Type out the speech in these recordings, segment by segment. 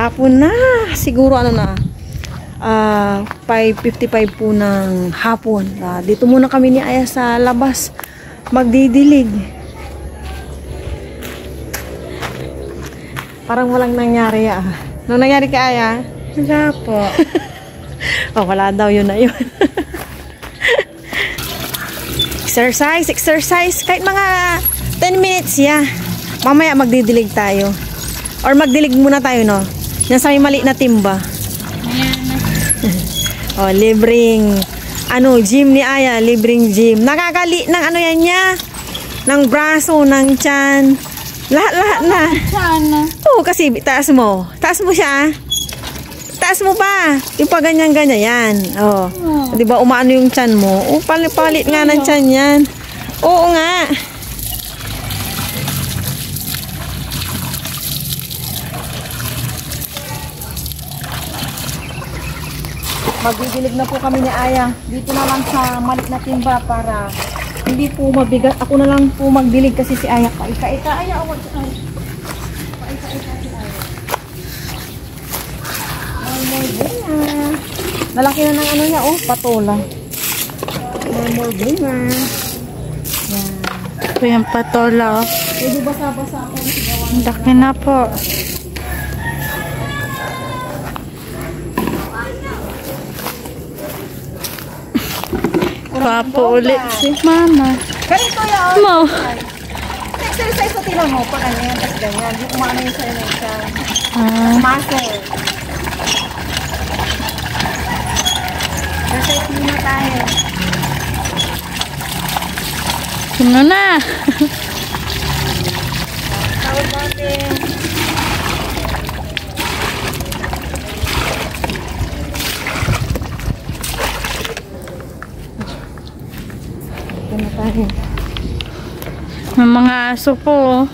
hapon na. Siguro ano na, 5:55 po ng hapon. Dito muna kami ni Aya sa labas. Magdidilig. Parang walang nangyari Nung nangyari kay Aya? Wala po. Oh, wala daw, yun na yun. Exercise. Kahit mga 10 minutes, mamaya magdidilig tayo. Or magdilig muna tayo, no? Yan sa may mali na timba. Oh, libreng, gym ni Aya. Libreng gym. Nakakali ng yan niya. Ng braso, ng tiyan. Lahat na. Sana. Oo, kasi taas mo. Taas mo siya, Taas mo pa. Yung pa ganyan-ganyan. Yan. Oh. Di ba umaano yung tiyan mo? Oh, palit nga ng tiyan yan. Oo nga. Magdidilig na po kami ni Aya. Dito na lang sa maliit na timba para hindi po mabigat. Ako na lang po magdilig kasi si Aya. Paika-ika, Aya. Paika-ika si Aya. More bunga. Nalaki na ng niya, patola. More bunga. Yan. Ito yung patola. Pwede basa-basa ako. Ang laki na po. Papo ulit si mama. Ganito yan. Mo. Exercise ko tinan mo. Pag ganyan, tapos ganyan. Di umano yung sa'yo na siya. Muscle. Exercise muna tayo. Sino na? Tawag natin. May mga aso po.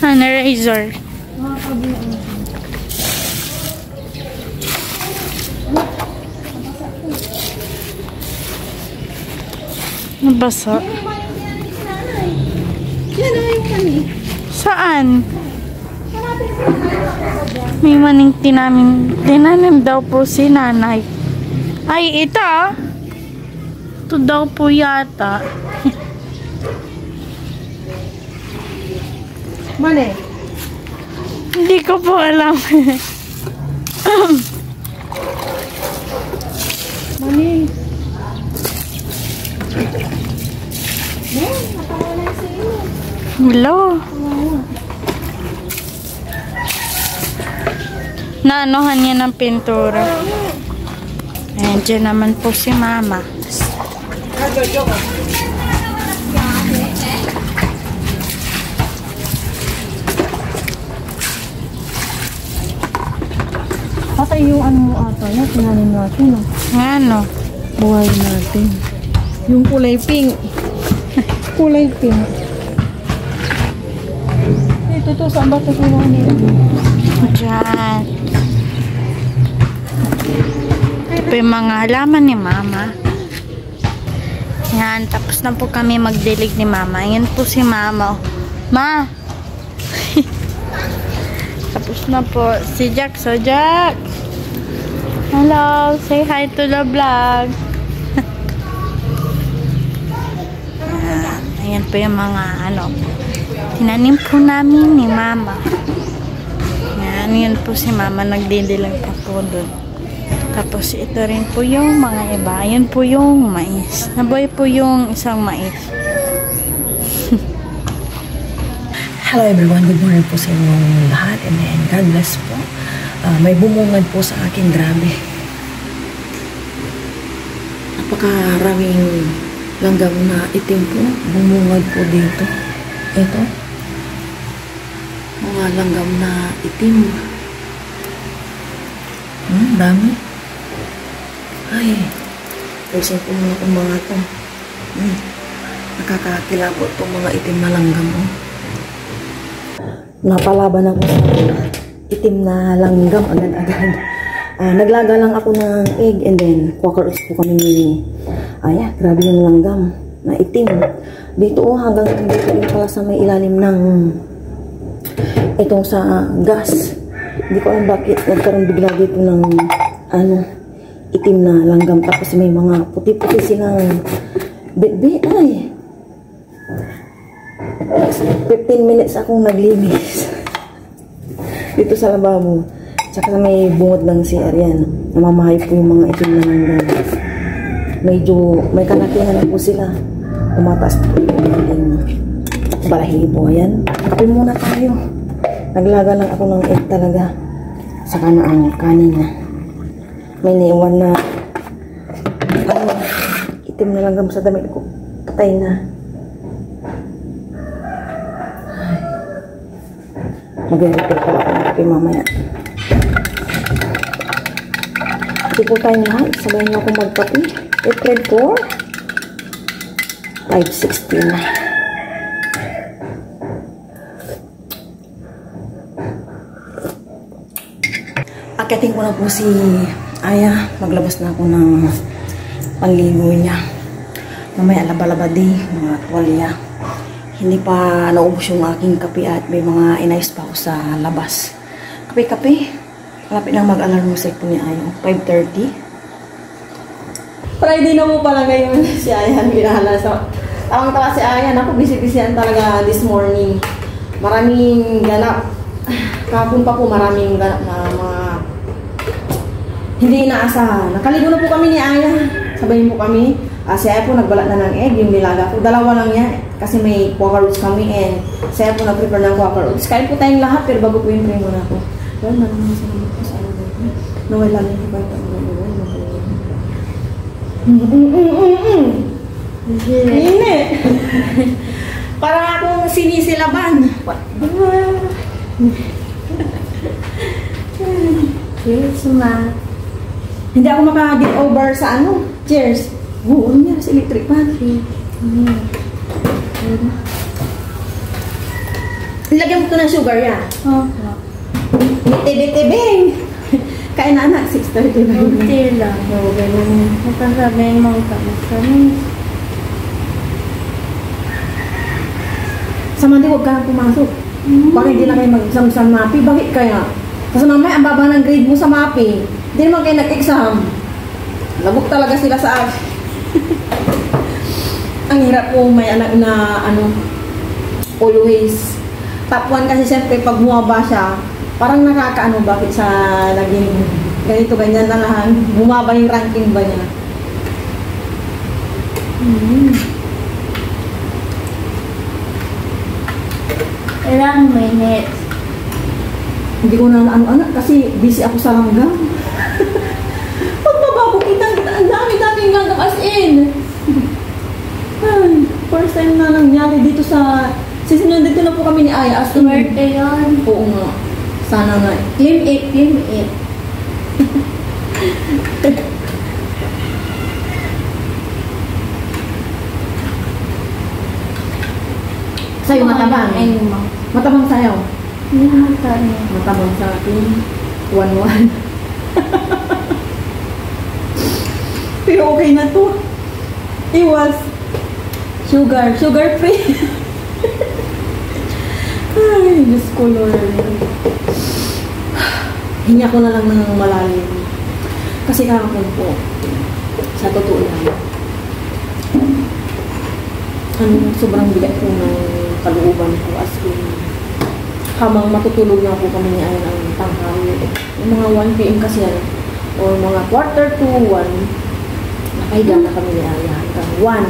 Razor. Nabasa. Saan? May maning tinanim daw po si nanay. Ay, ito. Ito daw po yata. Mali. Hindi ko po alam. Mali. Nakawalan sa iyo. Hello. Naanohan niya ng pintura. Ayan, dyan naman po si mama. Patay yung mo ata yan. Tinanin natin. Ano? Buhay natin. Yung kulay pink. Kulay pink. Ito saan ba ito kinuha nila? Diyan. Ito yung mga halaman ni mama. Yan, tapos na po kami magdilig ni mama. Yan po si mama. Ma! Tapos na po. Si Jack. So, Jack! Hello! Say hi to the vlog! Ayan po yung mga tinanim po namin ni mama. Yan po si mama. Nagdidilang pa po doon. Tapos ito rin po yung mga iba. Yan po yung mais. Nabuhay po yung isang mais. Hello everyone, good morning po sa inyong lahat and then God bless po. May bumungad po sa akin, grabe. Napakaraming langgam na itim po, bumungad po dito. Ito, mga langgam na itim. Dami. Ay, pulsin po muna itong mga ito. Nakakakilabo itong mga itim na langgam. Napalaban ako sa itim na langgam agad-agad. Naglaga lang ako ng egg and then quaker eggs po kami ni Aya. Grabe yung langgam na itim. Dito hanggang dito pala sa may ilalim ng itong sa gas. Hindi ko alam bakit nagkaroon bigla dito ng itim na langgam. Tapos may mga puti-puti silang bitbit. Ay, 15 minutes akong naglinis dito sa lababo. Tsaka may bungod ng CR yan. Namamahay po yung mga itim na langgam. Medyo may kalakihan na po sila. Tumataas po yung ating balahibo. Ayan. Kape muna tayo. Naglaga lang ako ng egg talaga. Saka na ang kanin na. May naiwan na itim na langgam sa damit ko. Patay na. Mag-repair pala ako ng kape mamaya. Hindi po tayo lahat. Sabahin na ako magkape. April 4. 5:16 na. Akitin ko na po si Aya. Maglabas na ako ng panligo niya. Mamaya laba-laba din mga tuwalya. Hindi pa naubos yung aking kape at may mga inayos pa ako sa labas. Kape-kape. Malapit lang mag-alarm music po ni Aya. 5:30. Friday na mo pala ngayon si Aya. Binahala sa... Tawang-tawa si Aya. Ako, busy-busyan talaga this morning. Maraming ganap. Kahapon pa po maraming ganap na mga hindi inaasahan. Nakaligo na po kami ni Aya. Sabayin po kami. Si Aya po nagbalat na ng egg. Yung nilaga po. Dalawa lang yan. Kasi may quaker oats kami. And si Aya po nag-prepare ng quaker oats. Kain po tayong lahat. Pero bago po yung tray muna po. Well, naman sa mga po sa ano dito. Naway lang yung kapag Hindi. Parang akong sinisilaban. Cheers, ma. Hindi ako maka-get over sa ano. Cheers. Oo, ano niya sa electric pan. Lagyan mo ito ng sugar yan. Oo. Bitibing. Kain na anak, 6:30 na. Kunti lang. Oo, ganun. Matasabihin mo kami. Sa Monday, huwag ka pumasok. Bakit hindi na kayo mag-exam sa MAPI? Bakit kaya? Kasi mamaya, ang baba ng grade mo sa MAPI. Hindi naman kayo nag-exam. Labok talaga sila sa akin. Ang hirap po may anak na always. Top 1 kasi siyempre pag bumaba siya, parang nakakaano bakit sa naging ganito, ganyan na lang. Bumaba yung ranking ba niya? Ilang minutes? Hindi ko na ano-anak kasi busy ako sa langgam. Pagbaba ko, kitang-kita, ang dami-daming langgam as in. Ay, first time na nangyari dito sa... Sisinyon dito na po kami ni Aya as in. Swerte yun. Oo nga. Sana nga. Claim 8, claim 8. Sa'yo matabang. Ayun mo. Matabang sa'yo. Hindi naman tayo. Matabang sa akin. 1-1. Pero okay na to. Iwas. Sugar. Sugar free. Ay, Diyos ko, Lord. Hinya ko na lang ng malalim. Kasi kahapon po, sa totoo lang, sobrang bigat po ng kalooban ko as in, habang matutulog na po kami ni Aya ng tanghali. Yung mga 1 PM kasi yan, or mga 1:45, nakahiga na kami ni Aya hanggang 1.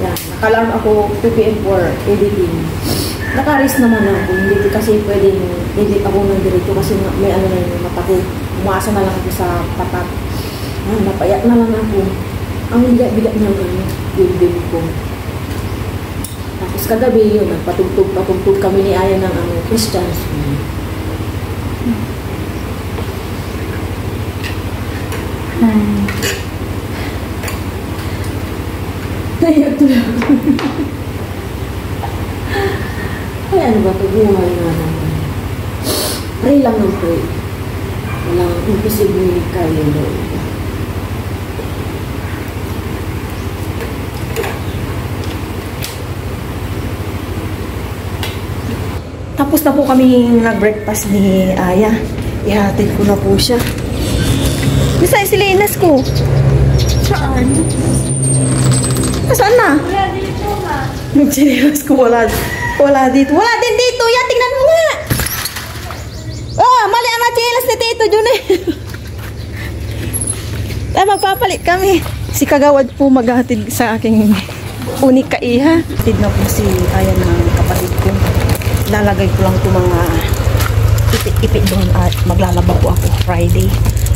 Yan, nakalarm ako 2 PM for editing. Naka-risk naman ako, hindi kasi pwedeng edit ako ng dirito kasi may ano na yung mata ko. Umaasa na lang ako sa patat. Napayat na lang ako. Ang bigat na lang yung build ko. Tapos kagabi yun, nagpatugtog kami ni Aya ng Christian school. Kaya ito lang. Ay, ano ba ito? Buhay nga naman. Pray lang ng pray. Walang imposible kayo doon. Tapos na po kami nag-breakfast ni Aya. Ihatid ko na po siya. Bisa si Linas ko. Saan? Saan na? Wala dito nga. Nag-serious ko. Wala dito. Wala din dito. Ya, tingnan mo nga. Oh, mali ang machilas ni Tito Jun eh. Magpapalit kami. Si Kagawad po maghatid sa aking unika iha. Hatid na po si Aya ng kapatid ko. Lalagay ko lang ito mga ipit-ipit doon at maglalaba po ako Friday.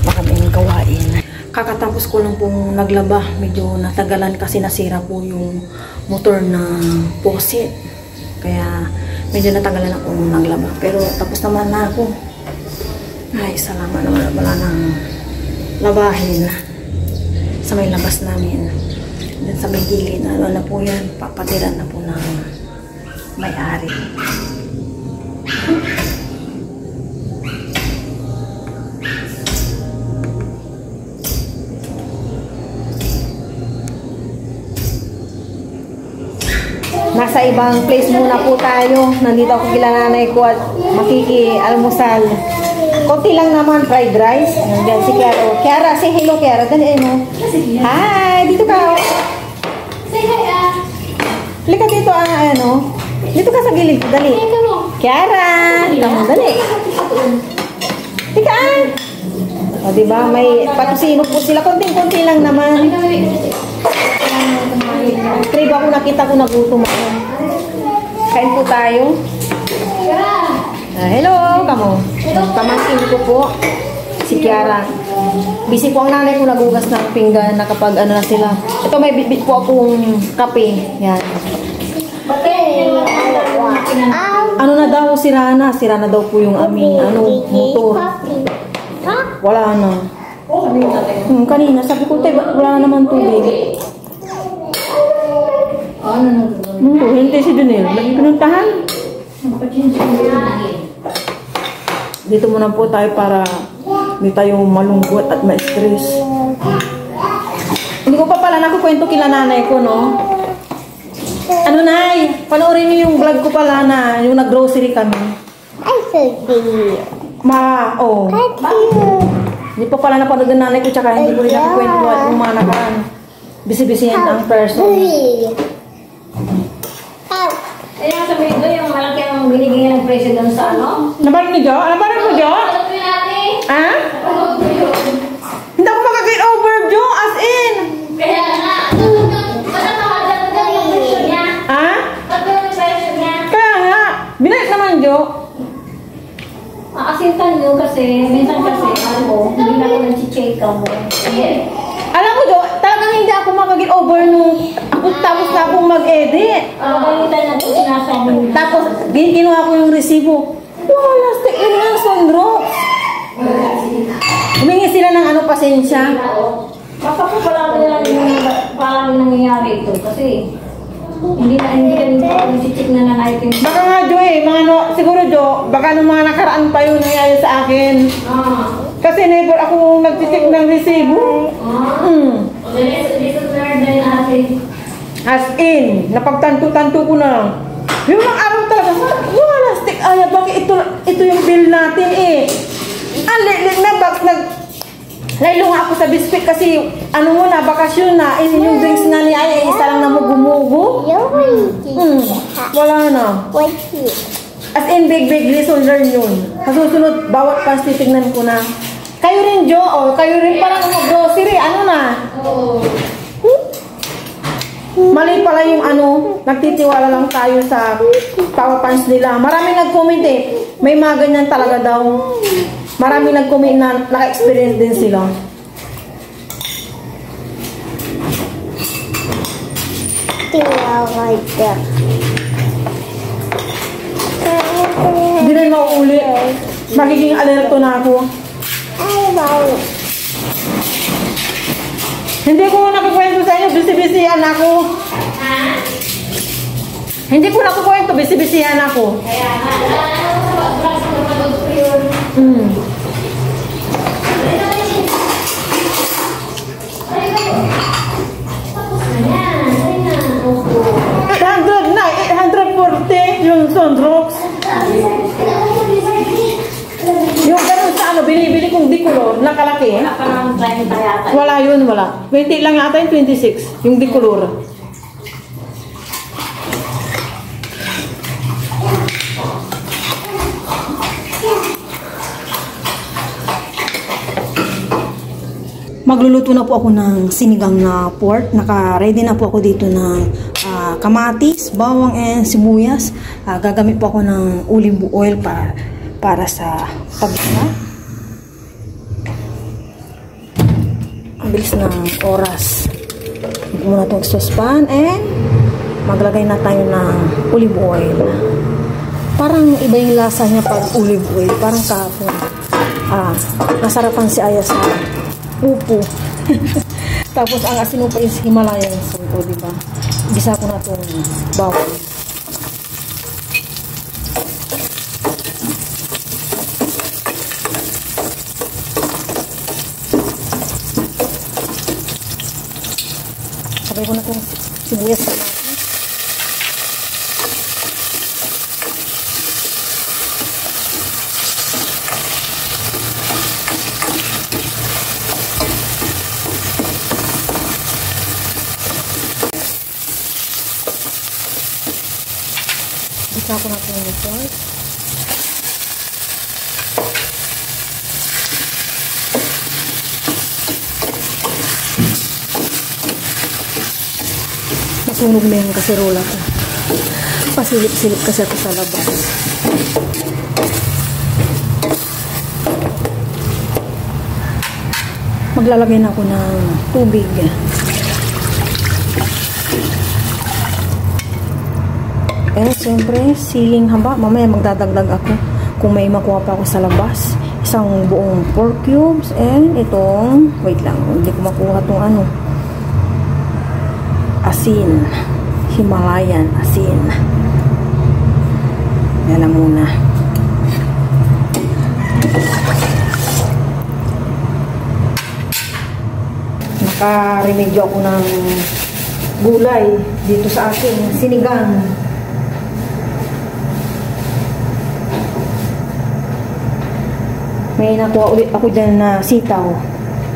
Baka may gawain. Kakatapos ko lang pong naglaba. Medyo natagalan kasi nasira po yung motor ng faucet. Kaya medyo natagalan akong naglaba. Pero tapos naman na ako. Ay, salamat naman. Wala nang labahin sa may labas namin. Then sa may gilid na ano na po yan. Papatiran na po ng may-ari. Nasa ibang place muna po tayo. Nandito ako kila nanay ko at makiki-almusal. Konti lang naman, fried rice. Nandiyan si Kiara. Kiara, say hello Kiara. Dali mo. Hi! Dito ka. Say hi, Halika dito ano. Dito ka sa gilid. Dali. Kiara! Tama, dali. Tika O, diba? May patusino po sila. Konting-konti lang naman. Tribo ako nakita ko nagutom ako. Kain po tayo. Hello, kamo. Pamangkin ko po. Si Kiara. Busy po ang nanay ko nagugas ng pinggan na kapag ano na sila. Ito may bitbit po akong kape. Yan. Ano na daw, sira na. Sira na daw po yung aming motor. Wala na. Kanina, sabi ko, wala na naman tubig. Hindi si Junel. Lagi pinuntahan. Dito muna po tayo para hindi tayo malungkot at ma-stress. Hindi ko pa pala nakukwento kila nanay ko, no? Ano, Nay? Panoorin niyo yung vlog ko pala na yung nag-grocery kami. Hindi pa pala napanood ng nanay ko tsaka hindi ko rin nakukwento at yung mga nakaraan. Bisi-bisihan ang person. Ayun, sabihin ko yung malaki ang binigay ng presyo doon sa ano? Nabarin niyo, Jo? Nabarin mo, Jo? Ha? Hindi ako makag-get over, Jo. As in. Kaya nga. Patatawagan mo yung presyo niya. Ha? Patatawagan yung presyo niya. Kaya nga. Binalik naman, Jo. Makasintan nyo kasi, minsan kasi, hindi na ako nag-check ka mo. Alam mo, Jo, talagang hindi ako makag-get over nung tapos na akong mag-edit. Balitan na po sinasabi mo. Tapos, kinuha ko yung resibo. Wala, stick yun nga, Sondro. Humingi sila ng pasensya. Baka po parang nangyayari ito kasi hindi ka nag-check na ng item. Baka nga, Jo, siguro, Jo, baka nung mga nakaraan pa yun nangyayari sa akin. Kasi never ako nag-check ng resibo. As in, napagtanto-tanto ko na. Yung mga araw talaga, wala, stick, bakit ito yung bill natin eh. Ang lit na box, nailunga ako sa biscuit kasi muna, bakasyon na, yung drinks na ni Aya, isa lang na mugu-mugu. Wala na. As in, big lesson learn yun. Sa susunod, bawat pas titignan ko na. Kayo rin, Jo, kayo rin parang grocery, Mali pala yung nagtitiwala lang tayo sa power pants nila. Marami nag-comment eh. May mga ganyan talaga daw. Marami nag-comment na naka-experience din sila. Hindi na mauulit. Magiging alerto na ako. Hindi ko nakukwento sa inyo, bisi-bisihan ako. Hindi ko nakukwento, bisi-bisihan ako. Kaya nga, $840 yung Sondrox. Wala pa naman 30 yata. Wala yun, wala. 20 lang yata yung 26. Yung di color. Magluluto na po ako ng sinigang na pork. Naka-ready na po ako dito ng kamatis, bawang, and sibuyas. Gagamit po ako ng olive oil para sa pagkita. Ang bilis ng oras. Ito muna itong saucepan and maglagay na tayo ng olive oil. Parang iba yung lasa niya pag olive oil. Parang kahapon. Nasarapan si Aya sa upo. Tapos ang asin pa is Himalayan salt, diba? Gisa ko na itong bawang. Sabay ko na itong sibuyas sa natin. Gisa ko na itong salt. Masunog na yung kasirola ko. Pasilip-silip kasi ako sa labas. Maglalagay na ako ng tubig. Eh, siyempre, siling haba. Mamaya magdadagdag ako kung may makuha pa ako sa labas. Isang buong pork cubes and itong, wait lang, hindi ko makuha itong ano. Asin. Himalayan asin. Yan na muna. Naka-remedyo ako ng gulay dito sa akin. Sinigang. May nakuha ulit ako dyan na sitaw.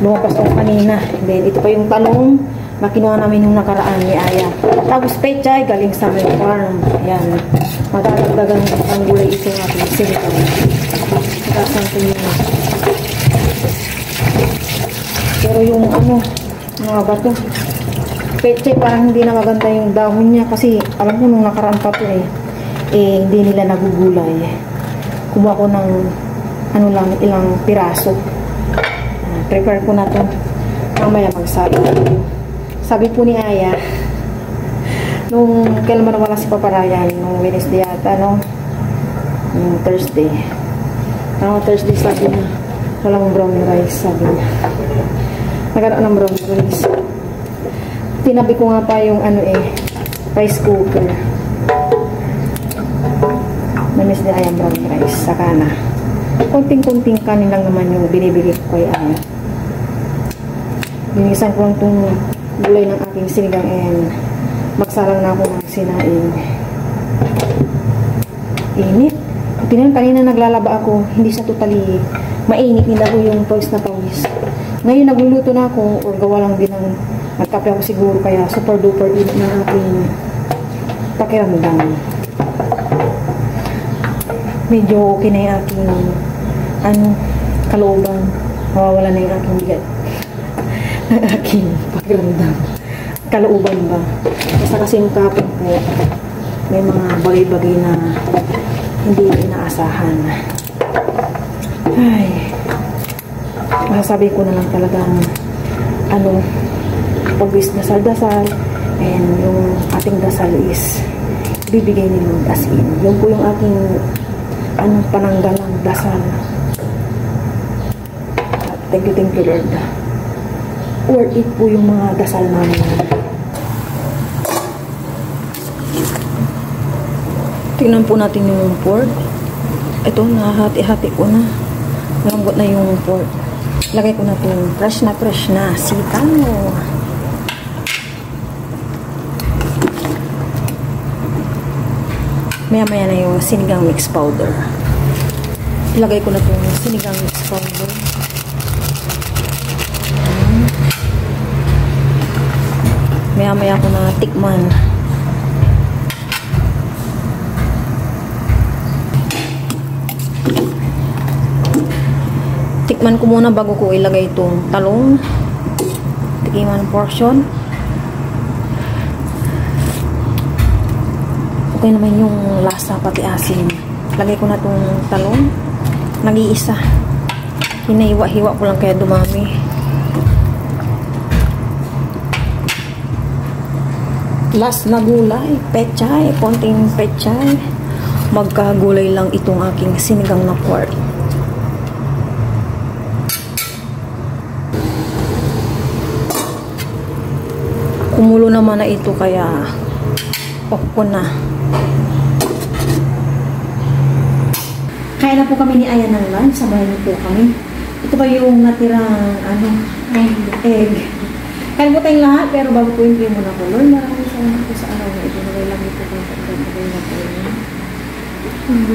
Lumabas ko kanina. Then, ito pa yung talong na kinuha namin yung nakaraan ni Aya. Tapos pechay, galing sa my farm. Ayan. Magdadagdagan ang gulay ito ng ating sitaw. Nakasanto yun. Pero yung ano, mga bato, pechay parang hindi na maganda yung dahon niya kasi alam ko nung nakaraan pa ito hindi nila nagugulay. Kumuha ko ng ano lang, ilang piraso. Prepare ko na ito. Mamaya magsabi. Sabi po ni Aya, nung kailan man wala si Paparayan, nung Wednesday yata, no? Nung Thursday. Thursday sabi niya, walang brown rice, sabi niya. Nagkaroon ng brown rice. Tinabi ko nga pa yung ano rice cooker. Namiss ni Aya brown rice, saka na. Konting-konting kanin lang naman yung binibigay ko kay Aya. Binisan ko lang itong gulay ng aking sinigang and magsalang na ako ng sinaing. Init. Kanina naglalaba ako, hindi siya totally mainit, hindi ako yung pawis na pawis. Ngayon nagluluto na ako or gawa lang din ng nagkape ako siguro kaya super duper init ng aking pakiramdam. Medyo okay na yung aking kalooban. Mawawala na yung aking bigat. Ng aking pakiramdam. Kalooban ba? Basta kasi yung kapon po, may mga bagay-bagay na hindi inaasahan. Ay. Masasabi ko na lang talagang pag-wis dasal-dasal and yung ating dasal is bibigay ni Lord as in. Yun po yung aking pananggalang dasal. Thank you Lord. Worth it po yung mga dasal namin. Tingnan po natin yung pork. Ito, nahati-hati ko na. Malambot na yung pork. Lagay ko na itong fresh na sitaw. Maya-maya na yung sinigang mix powder. Ilagay ko na itong sinigang mix powder. Maya-maya ko na tikman. Tikman ko muna bago ko ilagay itong talong. Tikiman portion. Okay naman yung lasa pati asin. Lagay ko na itong talong. Nag-iisa. Hinahiwa-hiwa ko lang kaya dumami. Last na gulay, pechay. Konting pechay. Magkagulay lang itong aking sinigang na pork. Kumulo naman na ito kaya off ko na. Kaya na po kami ni Aya ng lunch. Sabayan niyo po kami. Ito ba yung natirang egg. Kaya po tayong lahat pero bago po yung muna ko. Lord, maraming salamat po sa araw na ito. Nagay lang ito kayong pagkakagay na po.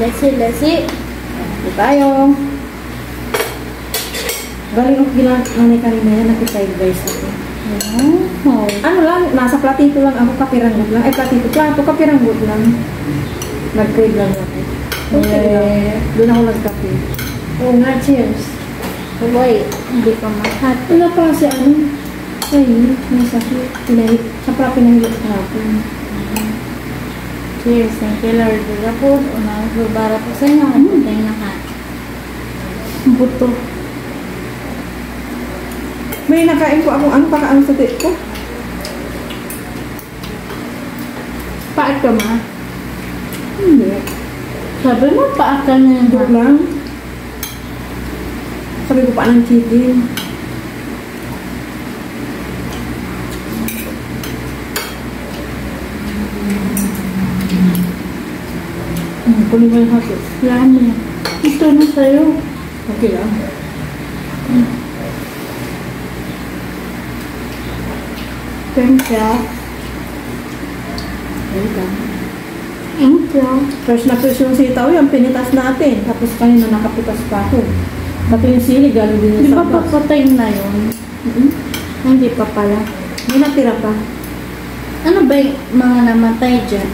Let's see. Ito tayo. Galing ang ginanay kanina yan. Nakiside guys ako. Oh. Ano lang, nasa platito lang ako, kapiranggot lang. Plato, kapiranggot lang. Nag-crave lang ako. Okay lang. Doon ako nagkape. Oo nga, cheers. Wait, hindi pa mahat. Wala pa kasi ay, may sakit. Siya pala pinahilot kahapon. Cheers, thank you Lord. Diba po, unang subara po sa inyo. Tayo na ka. Buto. May nakain ko akong pakaang sa tit ko. Paat ka ma? Hindi. Sabi mo, paat ka na Hindi yun. lang. Sabi ko pa ng chicken. Kunin mo yung hapos. Yan eh. Ito na sa'yo. Okay lang. Thank you. Welcome. Thank you. Fresh na fresh yung sitaw yung pinitas natin. Tapos kanina nakapitas pa ako. Pati yung sili, galing din Di yung ba sabas. papatay na yun? Hindi pa pala. May natira pa. Ano ba yung mga namatay dyan?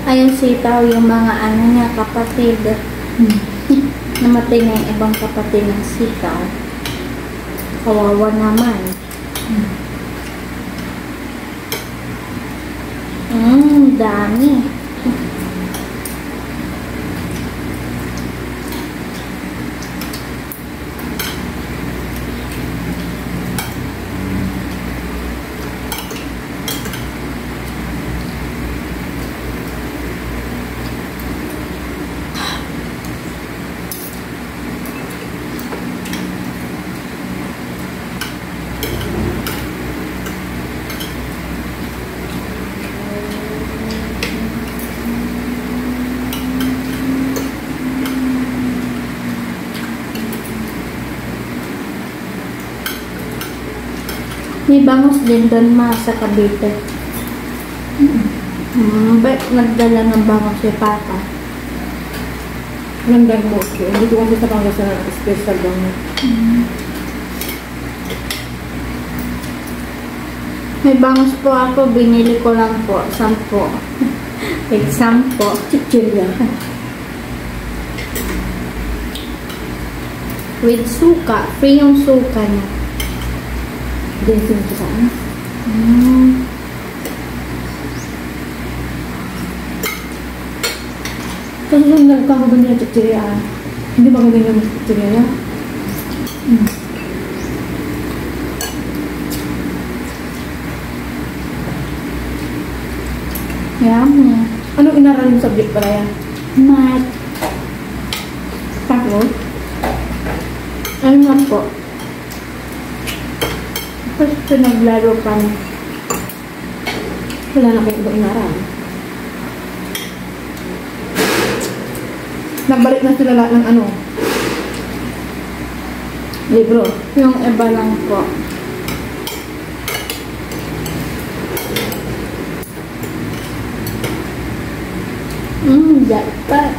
Ayun sitaw yung mga ano niya, kapatid. Namatay na yung ibang kapatid ng sitaw. Kawawa naman. Dami. May bangos din doon ma sa Cavite. Ba't nagdala ng bangos si Papa? Walang dagmo. Hindi ko kasi sa Pangasinan ng special damo. May bangos po ako, binili ko lang po, 10. Like 10. Chichirya. With suka. Free yung suka niya. Dancing ko saan. Tapos nung nagkakaroon niya chichirya, hindi maganda yung chichirya niya. Yummy. Anong inaral yung subject pala yan? Math. Tapos? Ano nga po? Tapos pinaglaro pa niya. Wala na kayong ibang inaral. Nagbalik na sila lahat ng ano? Libro. Yung iba lang po. Jackpot.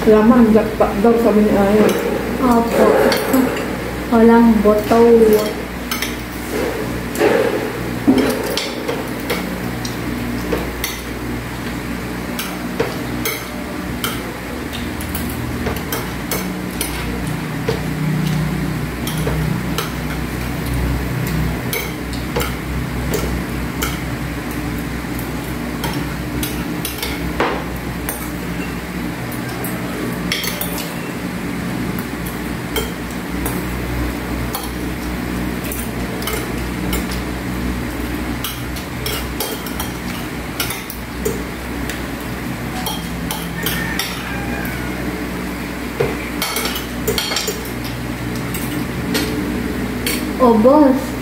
Laman, jackpot daw sabi ni Ayo. Opo. Walang botaw. maubos.